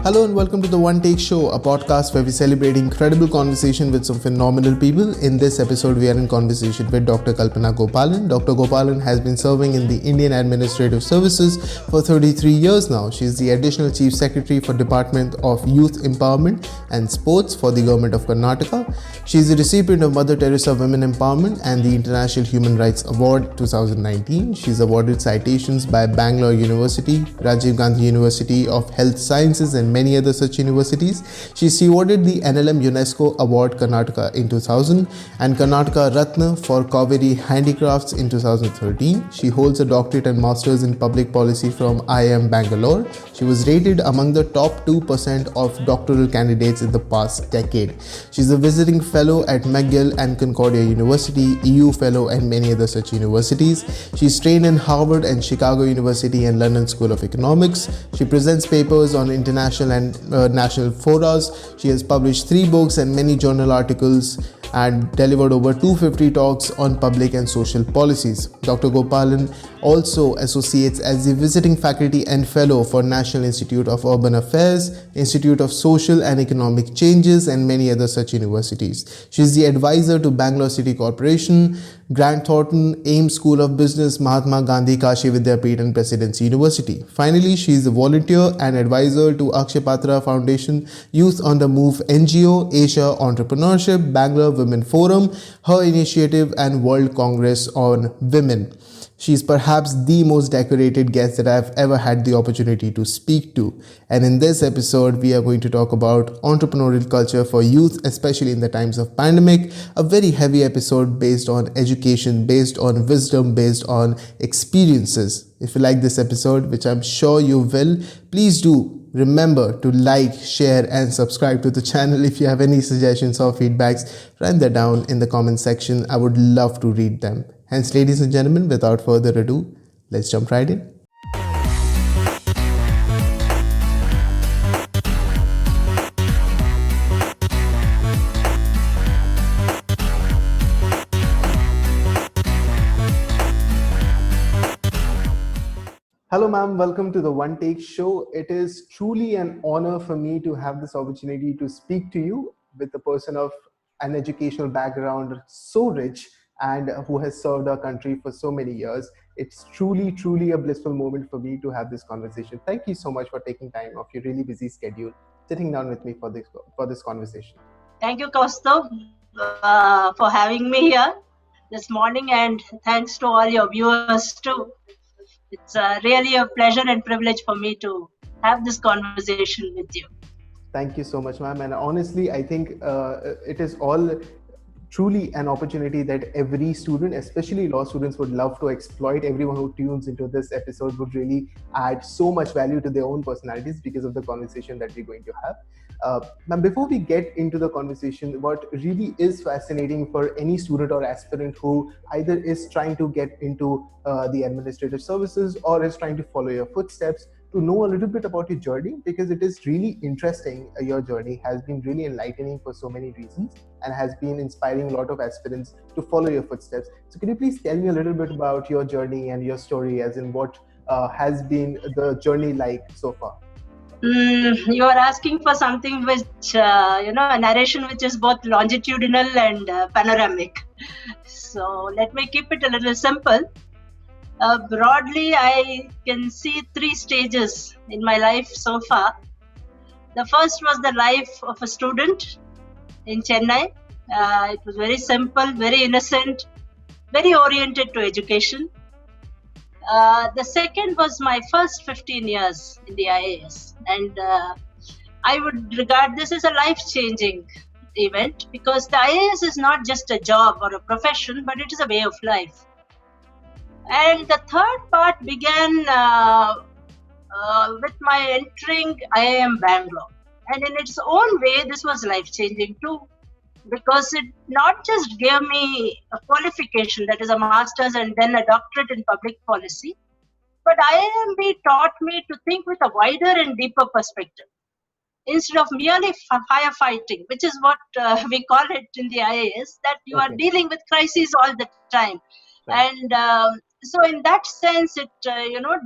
Hello and welcome to the One Take Show, a podcast where we celebrate incredible conversation with some phenomenal people. In this episode, we are in conversation with Dr. Kalpana Gopalan. Dr. Gopalan has been serving in the Indian Administrative Services for 33 years now. She is the Additional Chief Secretary for Department of Youth Empowerment and Sports for the Government of Karnataka. She is the recipient of Mother Theresa Women Empowerment and the International Human Rights Award 2019. She is awarded citations by Bangalore University, Rajiv Gandhi University of Health Sciences and many other such universities. She stewarded the NLM-UNESCO Award Karnataka in 2000 and Karnataka Ratna for Cauvery Handicrafts in 2013. She holds a doctorate and master's in public policy from IIM Bangalore. She was rated among the top 2% of doctoral candidates in the past decade. She is a visiting fellow at McGill and Concordia University, EU fellow and many other such universities. She is trained in Harvard and Chicago University and London School of Economics. She presents papers on international and national forums. She has published 3 books and many journal articles and delivered over 250 talks on public and social policies. Dr. Gopalan also associates as the visiting faculty and fellow for National Institute of Urban Affairs, Institute of Social and Economic Changes and many other such universities. She is the advisor to Bangalore City Corporation, Grant Thornton, AIM School of Business, Mahatma Gandhi Kashi Vidyapith and Presidency University. Finally, she is a volunteer and advisor to Akshay Patra Foundation, Youth on the Move NGO, Asia Entrepreneurship, Bangalore Women Forum, Her Initiative and World Congress on Women. She is perhaps the most decorated guest that I have ever had the opportunity to speak to. And in this episode, we are going to talk about entrepreneurial culture for youth, especially in the times of pandemic. A very heavy episode based on education, based on wisdom, based on experiences. If you like this episode, which I'm sure you will, please do remember to like, share and subscribe to the channel. If you have any suggestions or feedbacks, write them down in the comment section. I would love to read them. Hence, ladies and gentlemen, without further ado, let's jump right in. Hello ma'am, welcome to the One Take Show. It is truly an honor for me to have this opportunity to speak to you with a person of an educational background so rich and who has served our country for so many years. It's truly a blissful moment for me to have this conversation. Thank you so much for taking time off your really busy schedule, sitting down with me for this conversation. Thank you, Kaustav, for having me here this morning, and thanks to all your viewers too. It's really a pleasure and privilege for me to have this conversation with you. Thank you so much, ma'am. And honestly, I think it is all truly an opportunity that every student, especially law students, would love to exploit. Everyone who tunes into this episode would really add so much value to their own personalities because of the conversation that we're going to have. Ma'am, before we get into the conversation, what really is fascinating for any student or aspirant who either is trying to get into the administrative services or is trying to follow your footsteps, to know a little bit about your journey, because it is really interesting. Your journey has been really enlightening for so many reasons and has been inspiring a lot of aspirants to follow your footsteps. So can you please tell me a little bit about your journey and your story, as in what has been the journey like so far? You are asking for something which, a narration which is both longitudinal and panoramic. So let me keep it a little simple. Broadly, I can see 3 stages in my life so far. The first was the life of a student in Chennai. It was very simple, very innocent, very oriented to education. The second was my first 15 years in the IAS, and I would regard this as a life-changing event, because the IAS is not just a job or a profession, but it is a way of life. And the third part began with my entering IIM Bangalore. And in its own way, this was life-changing too, because it not just gave me a qualification, that is a master's and then a doctorate in public policy, but IIMB taught me to think with a wider and deeper perspective. Instead of merely firefighting, which is what we call it in the IAS, that you are dealing with crises all the time. Right. And so in that sense, it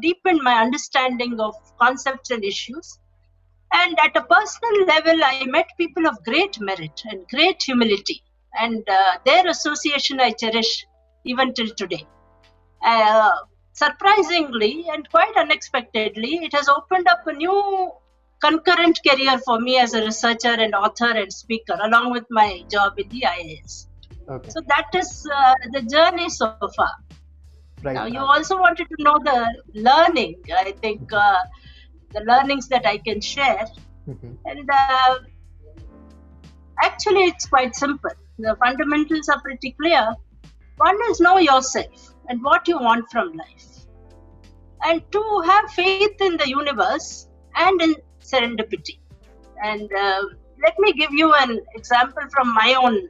deepened my understanding of concepts and issues. And at a personal level, I met people of great merit and great humility, and their association I cherish even till today. Surprisingly and quite unexpectedly, it has opened up a new concurrent career for me as a researcher and author and speaker, along with my job in the IAS. Okay. So that is the journey so far. Right. Now, you also wanted to know the learning. I think the learnings that I can share. And actually, it's quite simple. The fundamentals are pretty clear. One is know yourself and what you want from life. And two, have faith in the universe and in serendipity. And let me give you an example from my own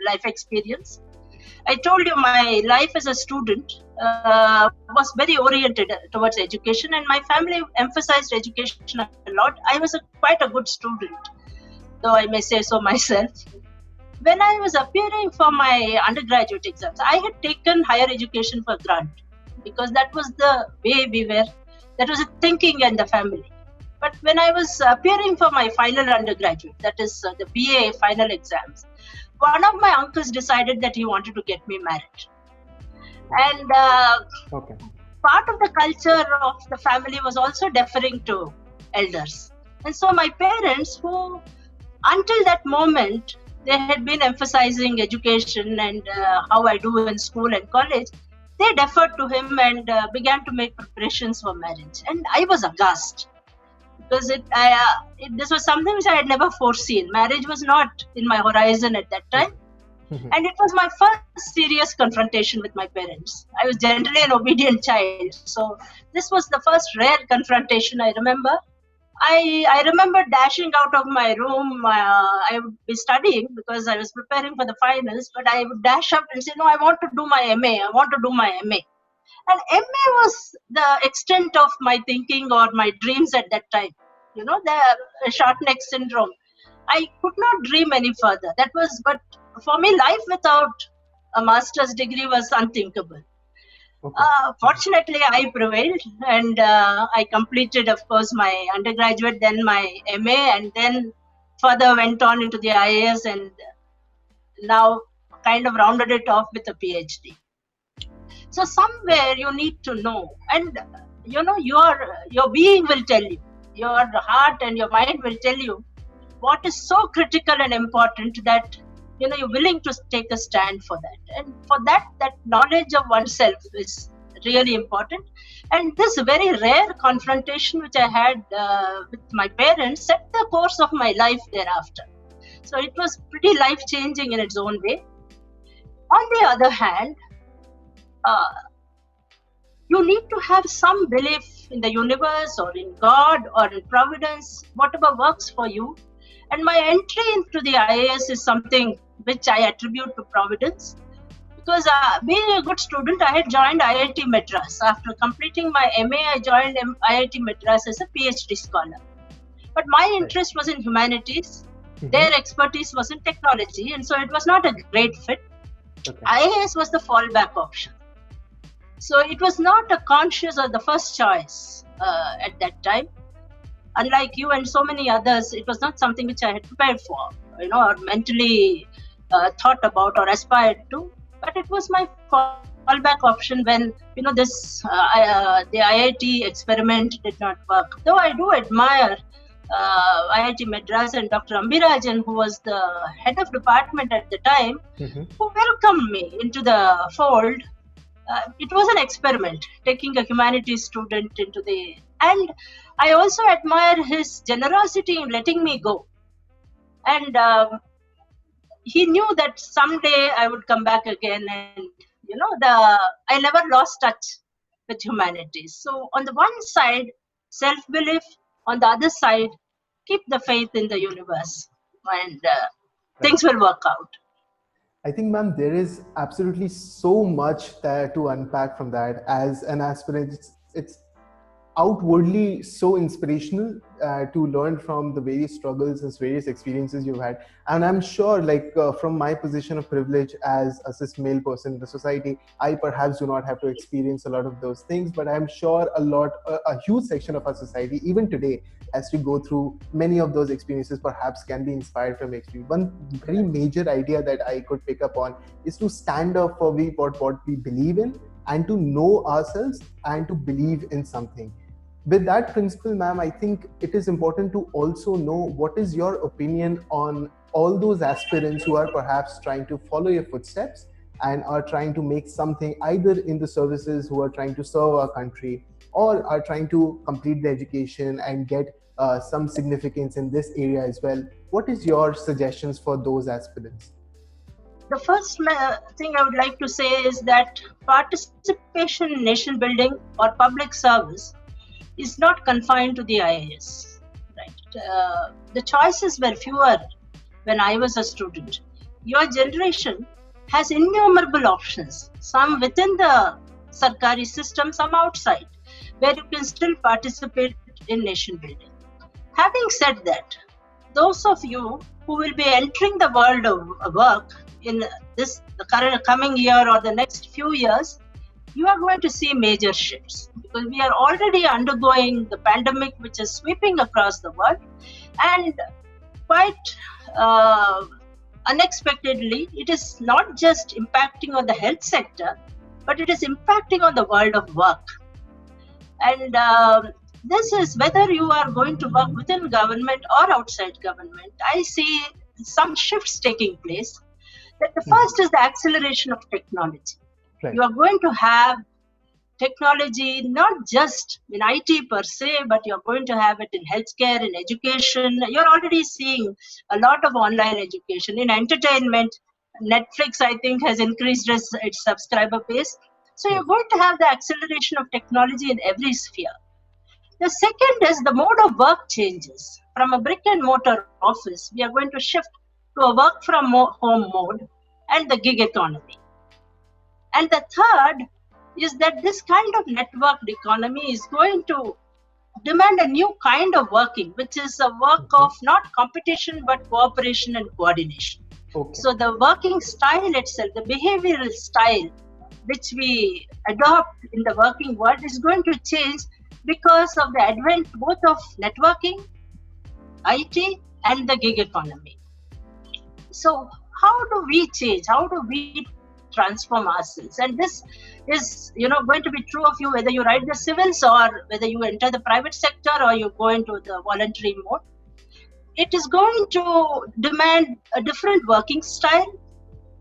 life experience. I told you my life as a student was very oriented towards education, and my family emphasized education a lot. I was quite a good student, though I may say so myself. When I was appearing for my undergraduate exams, I had taken higher education for granted because that was the way we were, that was the thinking in the family. But when I was appearing for my final undergraduate, that is the BA final exams, one of my uncles decided that he wanted to get me married. And part of the culture of the family was also deferring to elders. And so my parents, who until that moment, they had been emphasizing education and how I do in school and college, they deferred to him and began to make preparations for marriage. And I was aghast because this was something which I had never foreseen. Marriage was not in my horizon at that time. And it was my first serious confrontation with my parents. I was generally an obedient child. So this was the first rare confrontation I remember. I remember dashing out of my room. I would be studying because I was preparing for the finals, but I would dash out and say, no, I want to do my MA. I want to do my MA. And MA was the extent of my thinking or my dreams at that time. You know, the short neck syndrome. I could not dream any further. But for me, life without a master's degree was unthinkable. Fortunately, I prevailed and I completed, of course, my undergraduate, then my MA, and then further went on into the IAS and now kind of rounded it off with a PhD. So somewhere you need to know, and you know, your being will tell you, your heart and your mind will tell you what is so critical and important that you're willing to take a stand for that. And for that knowledge of oneself is really important. And this very rare confrontation which I had with my parents set the course of my life thereafter. So it was pretty life-changing in its own way. On the other hand, you need to have some belief in the universe or in God or in providence, whatever works for you. And my entry into the IAS is something which I attribute to providence, because being a good student, I had joined IIT Madras. After completing my MA, I joined IIT Madras as a PhD scholar. But my interest was in humanities. Their expertise was in technology, and so it was not a great fit. IAS was the fallback option. So it was not a conscious or the first choice at that time. Unlike you and so many others, it was not something which I had prepared for, or mentally thought about or aspired to. But it was my fallback option when, the IIT experiment did not work. Though I do admire IIT Madras and Dr. Ambirajan, who was the head of department at the time, who welcomed me into the fold. It was an experiment, taking a humanities student into the... And I also admire his generosity in letting me go. And he knew that someday I would come back again, and I never lost touch with humanities. So on the one side, self-belief; on the other side, keep the faith in the universe, and things will work out. I think, ma'am, there is absolutely so much there to unpack from that. As an aspirant, it's outwardly so inspirational to learn from the various struggles and various experiences you've had. And I'm sure, from my position of privilege as a cis male person in the society, I perhaps do not have to experience a lot of those things, but I'm sure a huge section of our society, even today, has to go through many of those experiences, perhaps can be inspired from experience. One very major idea that I could pick up on is to stand up for what we believe in, and to know ourselves and to believe in something. With that principle, ma'am, I think it is important to also know what is your opinion on all those aspirants who are perhaps trying to follow your footsteps and are trying to make something either in the services, who are trying to serve our country, or are trying to complete their education and get some significance in this area as well. What is your suggestions for those aspirants? The first thing I would like to say is that participation in nation building or public service is not confined to the IAS. Right? The choices were fewer when I was a student. Your generation has innumerable options, some within the Sarkari system, some outside, where you can still participate in nation building. Having said that, those of you who will be entering the world of work in the coming year or the next few years, you are going to see major shifts, because we are already undergoing the pandemic, which is sweeping across the world, and quite unexpectedly, it is not just impacting on the health sector, but it is impacting on the world of work. And this is whether you are going to work within government or outside government. I see some shifts taking place. The first is the acceleration of technology. Right. You are going to have technology not just in IT per se, but you're going to have it in healthcare, in education. You're already seeing a lot of online education. In entertainment, Netflix, I think, has increased its subscriber base. So you're going to have the acceleration of technology in every sphere. The second is the mode of work changes. From a brick and mortar office, we are going to shift to a work from home mode and the gig economy. And the third is that this kind of networked economy is going to demand a new kind of working, which is a work of not competition, but cooperation and coordination. Okay. So the working style itself, the behavioral style, which we adopt in the working world, is going to change because of the advent both of networking, IT, and the gig economy. So how do we change? How do we transform ourselves? And this is, going to be true of you, whether you write the civils or whether you enter the private sector or you go into the voluntary mode. It is going to demand a different working style,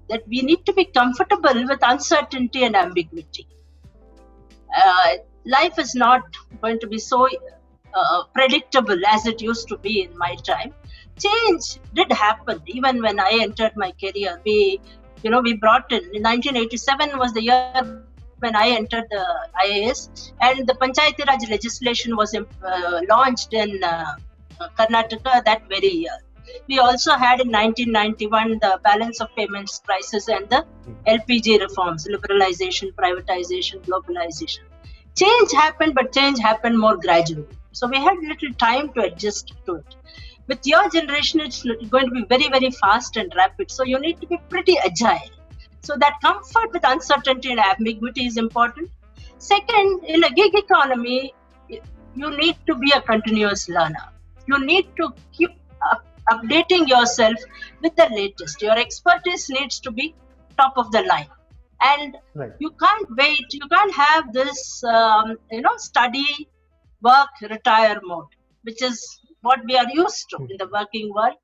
that we need to be comfortable with uncertainty and ambiguity. Life is not going to be so predictable as it used to be in my time. Change did happen even when I entered my career. We brought in 1987 was the year when I entered the IAS, and the Panchayati Raj legislation was launched in Karnataka that very year. We also had in 1991 the balance of payments crisis and the LPG reforms, liberalization, privatization, globalization. Change happened, but change happened more gradually. So we had little time to adjust to it. With your generation, it's going to be very, very fast and rapid. So you need to be pretty agile. So that comfort with uncertainty and ambiguity is important. Second, in a gig economy, you need to be a continuous learner. You need to keep updating yourself with the latest. Your expertise needs to be top of the line. And you can't wait. You can't have this, study, work, retire mode, which is what we are used to in the working world.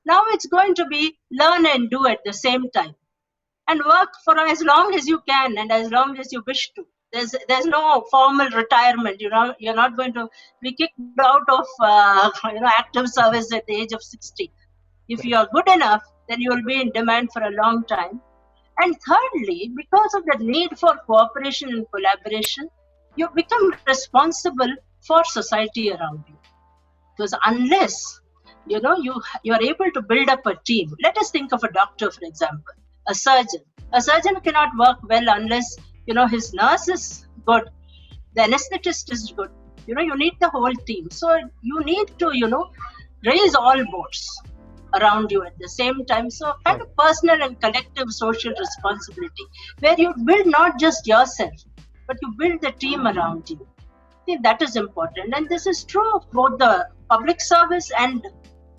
Now it's going to be learn and do at the same time, and work for as long as you can and as long as you wish to. There's no formal retirement. You're not going to be kicked out of active service at the age of 60. If you are good enough, then you will be in demand for a long time. And thirdly, because of the need for cooperation and collaboration, you become responsible for society around you. Because unless you are able to build up a team, let us think of a doctor, for example, a surgeon. A surgeon cannot work well unless his nurse is good, the anesthetist is good, you need the whole team. So you need to, raise all boats around you at the same time. So kind of personal and collective social responsibility, where you build not just yourself, but you build the team around you. I think that is important. And this is true of both the public service and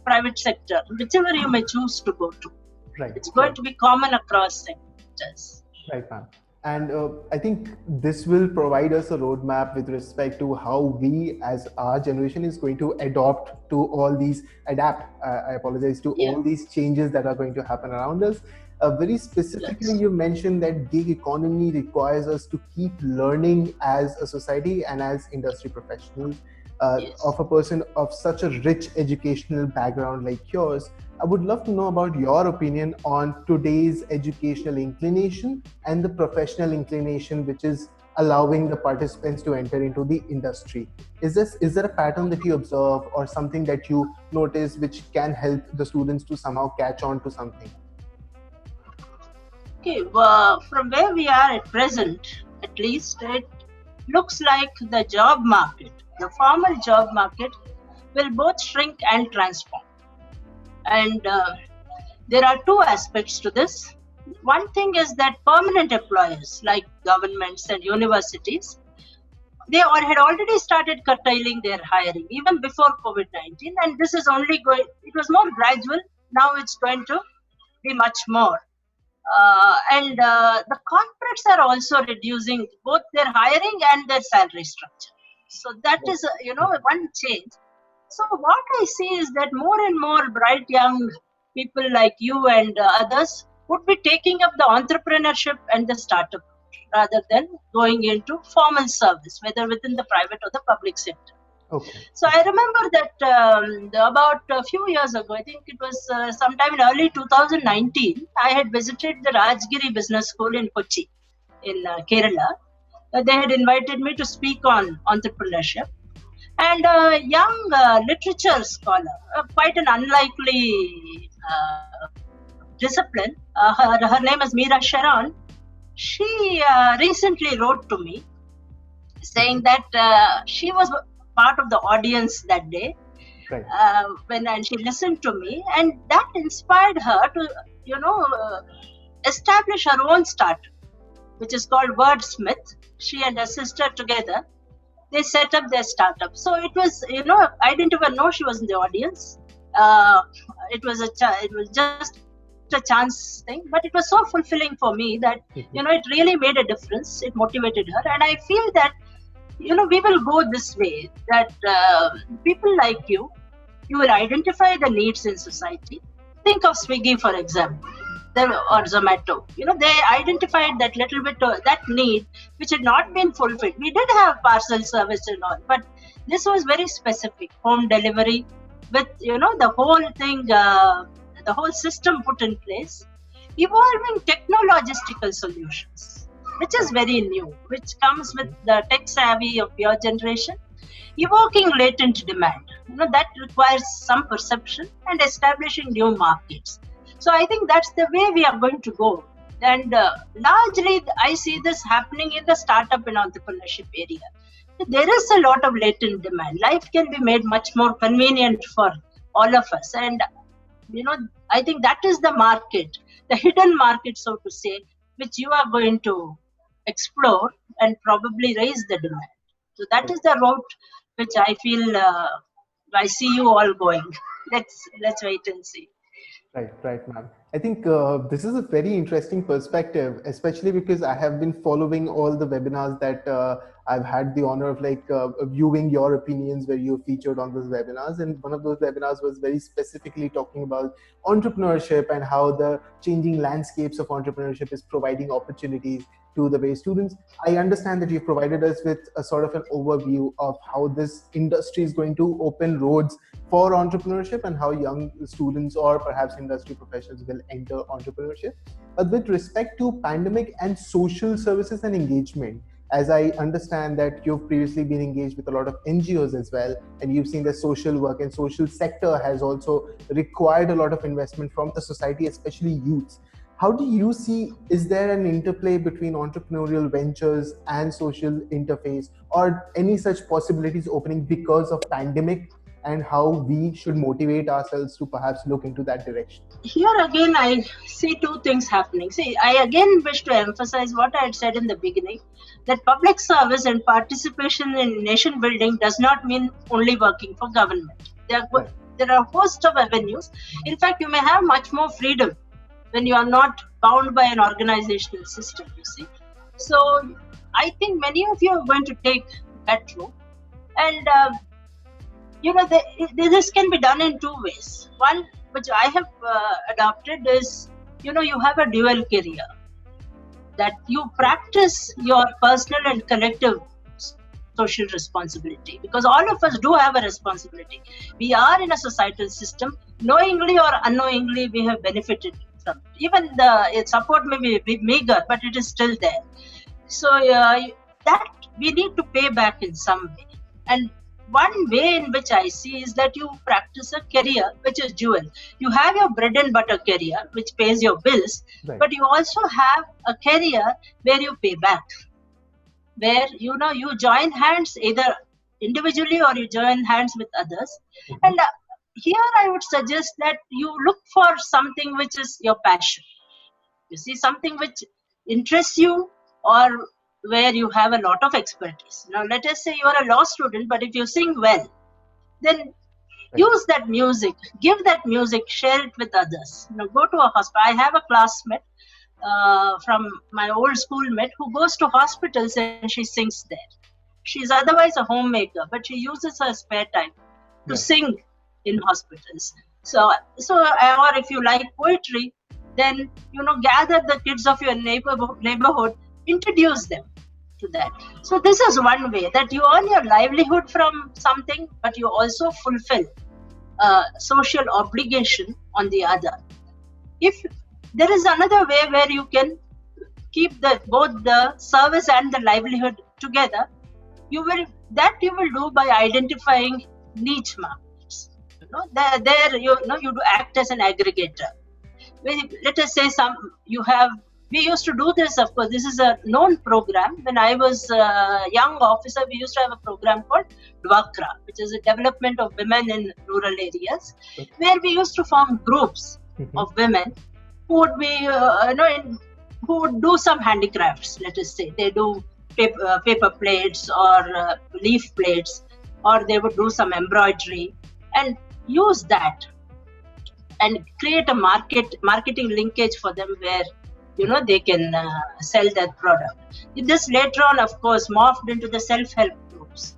private sector, whichever you may choose to go to. Right. It's going to be common across sectors. Right, ma'am. And I think this will provide us a roadmap with respect to how we as our generation is going to adapt to all these, all these changes that are going to happen around us. Very specifically, you mentioned that gig economy requires us to keep learning as a society and as industry professionals. Of a person of such a rich educational background like yours, I would love to know about your opinion on today's educational inclination and the professional inclination which is allowing the participants to enter into the industry. Is there a pattern that you observe or something that you notice which can help the students to somehow catch on to something? Okay, well, from where we are at present, at least, it looks like the job market, the formal job market, will both shrink and transform. And there are two aspects to this. One thing is that permanent employers like governments and universities, they had already started curtailing their hiring even before COVID-19, and this is only going, it was more gradual, now it's going to be much more. And the corporates are also reducing both their hiring and their salary structure. So that is, one change. So what I see is that more and more bright young people like you and others would be taking up the entrepreneurship and the startup rather than going into formal service, whether within the private or the public sector. Okay. So I remember that about a few years ago, I think it was sometime in early 2019, I had visited the Rajgiri Business School in Kochi in Kerala. They had invited me to speak on entrepreneurship. And a young literature scholar, quite an unlikely discipline, her name is Meera Sharon, she recently wrote to me saying that she was part of the audience that day, right. And she listened to me, and that inspired her to, establish her own startup, which is called Wordsmith. She and her sister together, they set up their startup. So it was, I didn't even know she was in the audience. It was just a chance thing, but it was so fulfilling for me that, it really made a difference. It motivated her. And I feel that, we will go this way, that people like you will identify the needs in society. Think of Swiggy, for example, or Zomato. They identified that little bit of that need which had not been fulfilled. We did have parcel service and all, but this was very specific, home delivery with, the whole thing, the whole system put in place, evolving technologistical solutions, which is very new, which comes with the tech savvy of your generation, evoking latent demand. That requires some perception and establishing new markets. So I think that's the way we are going to go. And largely, I see this happening in the startup and entrepreneurship area. There is a lot of latent demand. Life can be made much more convenient for all of us. And, I think that is the market, the hidden market, so to say, which you are going to explore and probably raise the demand. So that is the route which I feel I see you all going. Let's wait and see. Right, ma'am. I think this is a very interesting perspective, especially because I have been following all the webinars that I've had the honor of viewing your opinions where you featured on those webinars. And one of those webinars was very specifically talking about entrepreneurship and how the changing landscapes of entrepreneurship is providing opportunities to the way students. I understand that you've provided us with a sort of an overview of how this industry is going to open roads for entrepreneurship and how young students or perhaps industry professionals will enter entrepreneurship. But with respect to pandemic and social services and engagement, as I understand that you've previously been engaged with a lot of NGOs as well, and you've seen the social work and social sector has also required a lot of investment from the society, especially youths. How do you see, is there an interplay between entrepreneurial ventures and social interface, or any such possibilities opening because of pandemic, and how we should motivate ourselves to perhaps look into that direction? Here again, I see two things happening. See, I again wish to emphasize what I had said in the beginning, that public service and participation in nation building does not mean only working for government. There are a host of avenues. In fact, you may have much more freedom when you are not bound by an organizational system, you see. So I think many of you are going to take that route. And, this can be done in two ways. One, which I have adopted, is, you have a dual career. That you practice your personal and collective social responsibility, because all of us do have a responsibility. We are in a societal system. Knowingly or unknowingly, we have benefited from it. Even the support may be meager, but it is still there. So that we need to pay back in some way. And one way in which I see is that you practice a career which is dual. You have your bread and butter career, which pays your bills, right. But you also have a career where you pay back, where you join hands either individually or you join hands with others. Mm-hmm. And here I would suggest that you look for something which is your passion. You see, something which interests you, or where you have a lot of expertise. Now, let us say you are a law student, but if you sing well, then use that music, give that music, share it with others. Go to a hospital. I have a classmate from my old schoolmate who goes to hospitals and she sings there. She's otherwise a homemaker, but she uses her spare time to sing in hospitals. So, or if you like poetry, then gather the kids of your neighborhood, introduce them to that. So this is one way that you earn your livelihood from something, but you also fulfill social obligation on the other. If there is another way where you can keep both the service and the livelihood together, you will do by identifying niche markets. You do act as an aggregator. Let us say we used to do this, of course. This is a known program. When I was a young officer, we used to have a program called Dwakra, which is a development of women in rural areas, where we used to form groups of women who would be, who would do some handicrafts. Let us say they do paper plates or leaf plates, or they would do some embroidery and use that and create a marketing linkage for them where they can sell that product. This later on, of course, morphed into the self-help groups.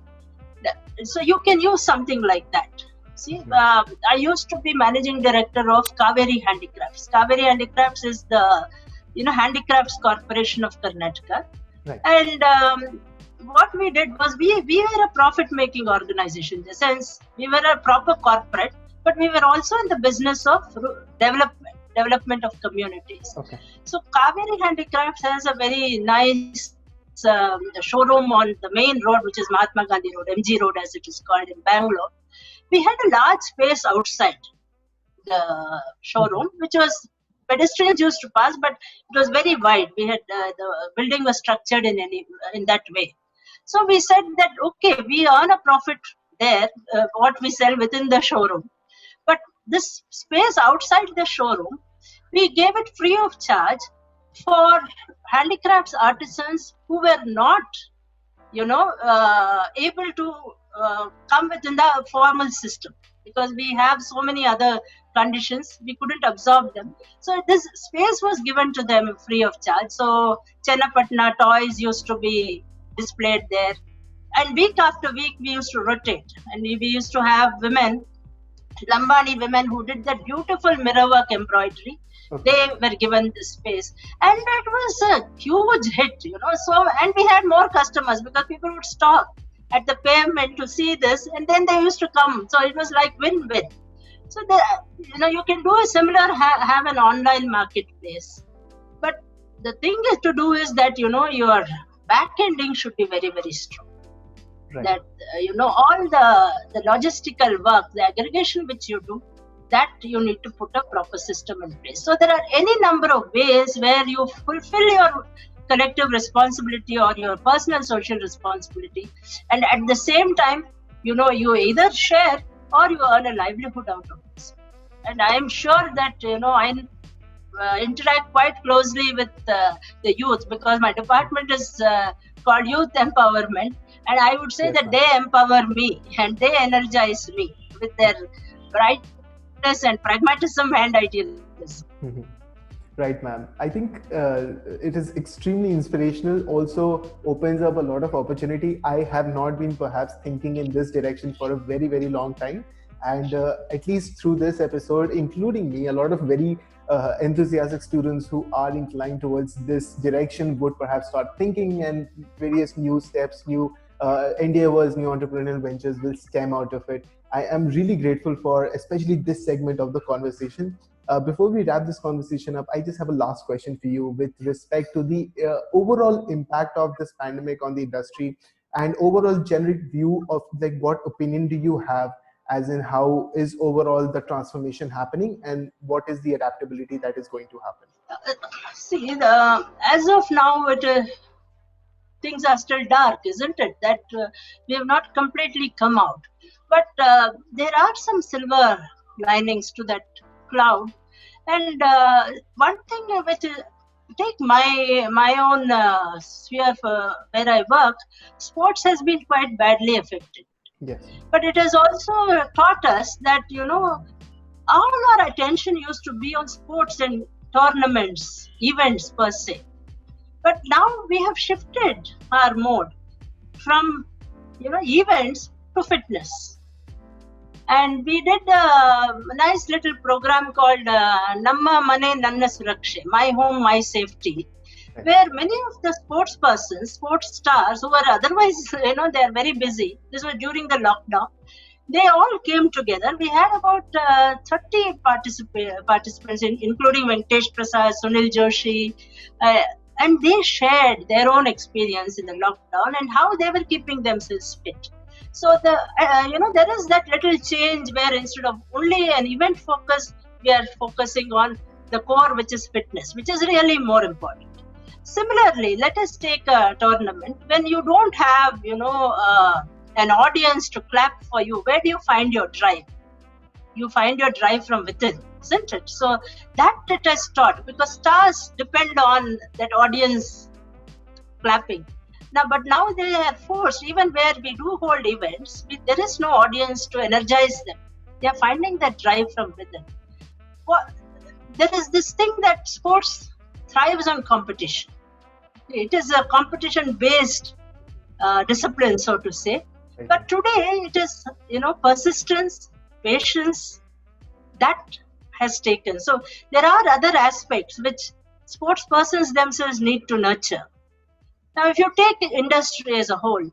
So you can use something like that. See, I used to be managing director of Cauvery Handicrafts. Cauvery Handicrafts is the Handicrafts Corporation of Karnataka. Right. And what we did was we were a profit-making organization. In the sense, we were a proper corporate, but we were also in the business of development of communities. Okay. So Cauvery Handicrafts has a very nice showroom on the main road, which is Mahatma Gandhi Road, MG Road as it is called in Bangalore. We had a large space outside the showroom, which was pedestrians used to pass, but it was very wide. We had the building was structured in that way. So we said that okay, we earn a profit there, what we sell within the showroom. But this space outside the showroom, we gave it free of charge for handicrafts artisans who were not, able to come within the formal system, because we have so many other conditions, we couldn't absorb them. So this space was given to them free of charge. So Chennapatna toys used to be displayed there, and week after week we used to rotate, and we used to have women, Lambani women, who did that beautiful mirrorwork embroidery. Okay. They were given this space, and it was a huge hit, So, and we had more customers because people would stop at the pavement to see this, and then they used to come. So it was like win-win. So you can do a similar, have an online marketplace, but the thing is to do is that your back-ending should be very, very strong. Right. That all the logistical work, the aggregation which you do, that you need to put a proper system in place. So there are any number of ways where you fulfill your collective responsibility or your personal social responsibility, and at the same time, you either share or you earn a livelihood out of this. And I am sure that I interact quite closely with the youth, because my department is called Youth Empowerment, and I would say that they empower me and they energize me with their brightness and pragmatism and idealism. Right, ma'am. I think it is extremely inspirational, also opens up a lot of opportunity. I have not been perhaps thinking in this direction for a very, very long time. And at least through this episode, including me, a lot of very enthusiastic students who are inclined towards this direction would perhaps start thinking, and various new steps, new endeavors, new entrepreneurial ventures will stem out of it. I am really grateful for especially this segment of the conversation. Before we wrap this conversation up, I just have a last question for you with respect to the overall impact of this pandemic on the industry, and overall generic view of like what opinion do you have, as in how is overall the transformation happening and what is the adaptability that is going to happen? See, as of now, things are still dark, isn't it? That we have not completely come out. But there are some silver linings to that cloud. And one thing which take my own sphere for where I work, sports has been quite badly affected. Yes. But it has also taught us that, all our attention used to be on sports and tournaments, events per se. But now we have shifted our mode from, events to fitness. And we did a nice little program called Namma Mane Nanna Surakshe, My Home, My Safety, where many of the sports persons, sports stars who were otherwise, they are very busy. This was during the lockdown. They all came together. We had about 30 participants, including Venkatesh Prasad, Sunil Joshi, and they shared their own experience in the lockdown and how they were keeping themselves fit. So there is that little change where instead of only an event focus, we are focusing on the core, which is fitness, which is really more important. Similarly, let us take a tournament. When you don't have, an audience to clap for you, where do you find your drive? You find your drive from within, isn't it? So that it has taught, because stars depend on that audience clapping. But now they are forced, even where we do hold events, there is no audience to energize them. They are finding that drive from within. There is this thing that sports thrives on competition. It is a competition-based discipline, so to say. But today it is, persistence, patience, that has taken. So there are other aspects which sports persons themselves need to nurture. Now, if you take industry as a whole,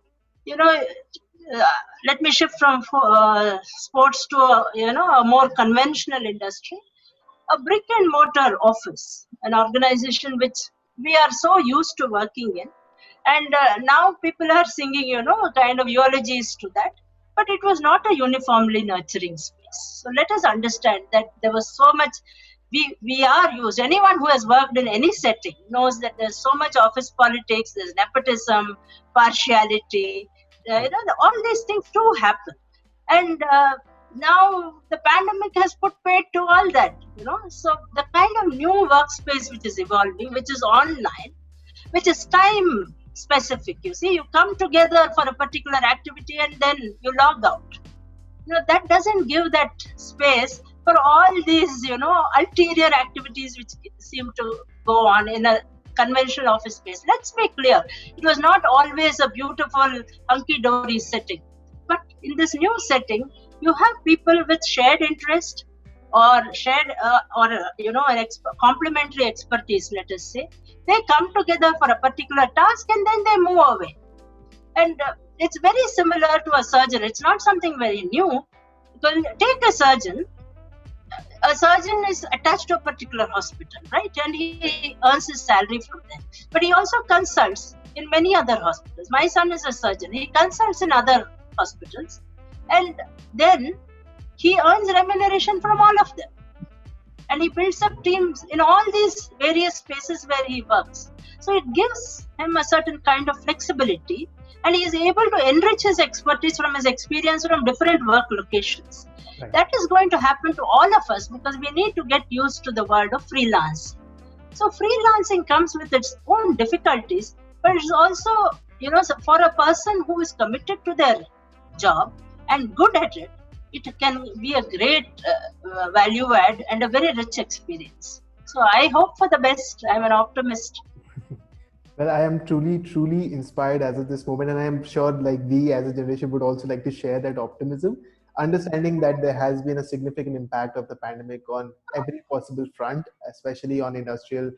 let me shift from sports to a more conventional industry. A brick and mortar office, an organization which we are so used to working in, and now people are singing, kind of eulogies to that, but it was not a uniformly nurturing space. So let us understand that there was so much. We are used. Anyone who has worked in any setting knows that there's so much office politics, there's nepotism, partiality, all these things do happen. And now the pandemic has put paid to all that, So the kind of new workspace which is evolving, which is online, which is time specific. You see, you come together for a particular activity and then you log out. That doesn't give that space for all these, ulterior activities which seem to go on in a conventional office space. Let's be clear, it was not always a beautiful hunky-dory setting. But in this new setting, you have people with shared interest or complementary expertise, let us say. They come together for a particular task and then they move away. And it's very similar to a surgeon. It's not something very new. Take a surgeon. A surgeon is attached to a particular hospital, right? And he earns his salary from there. But he also consults in many other hospitals. My son is a surgeon. He consults in other hospitals. And then he earns remuneration from all of them. And he builds up teams in all these various spaces where he works. So it gives him a certain kind of flexibility, and he is able to enrich his expertise from his experience from different work locations. Right. That is going to happen to all of us because we need to get used to the word of freelance. So freelancing comes with its own difficulties, but it's also, for a person who is committed to their job and good at it, it can be a great value add and a very rich experience. So I hope for the best. I'm an optimist. Well, I am truly inspired as of this moment, and I am sure like we as a generation would also like to share that optimism, understanding that there has been a significant impact of the pandemic on every possible front, especially on industrial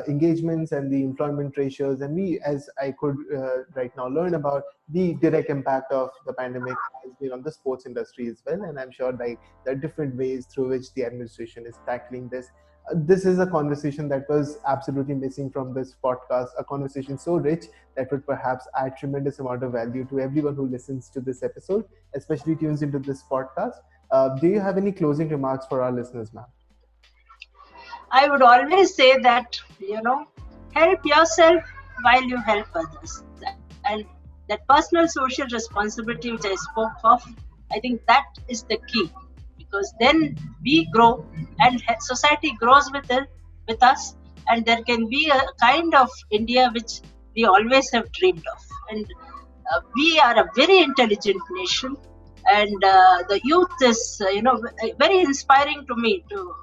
engagements and the employment ratios. And we, as I could right now learn about, the direct impact of the pandemic has been on the sports industry as well. And I'm sure like there are different ways through which the administration is tackling this. This is a conversation that was absolutely missing from this podcast, a conversation so rich that would perhaps add tremendous amount of value to everyone who listens to this episode, especially tunes into this podcast. Do you have any closing remarks for our listeners, ma'am? I would always say that, help yourself while you help others. And that personal social responsibility which I spoke of, I think that is the key. Because then we grow and society grows with us, and there can be a kind of India which we always have dreamed of. And we are a very intelligent nation, and the youth is very inspiring to me, to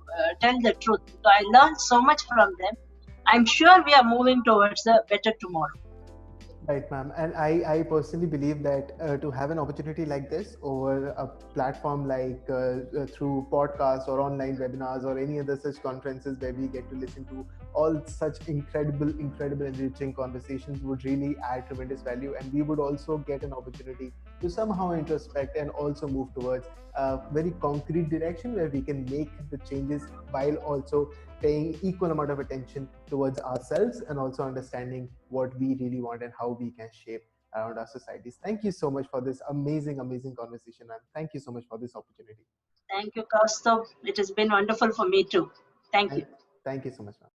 tell the truth. So I learned so much from them. I'm sure we are moving towards a better tomorrow. Right, ma'am. And I personally believe that to have an opportunity like this over a platform like through podcasts or online webinars or any other such conferences where we get to listen to all such incredible enriching conversations would really add tremendous value. And we would also get an opportunity to somehow introspect and also move towards a very concrete direction where we can make the changes while also paying equal amount of attention towards ourselves and also understanding what we really want and how we can shape around our societies. Thank you so much for this amazing conversation, and thank you so much for this opportunity. Thank you, Kaustubh. It has been wonderful for me too. Thank you. Thank you so much, ma'am.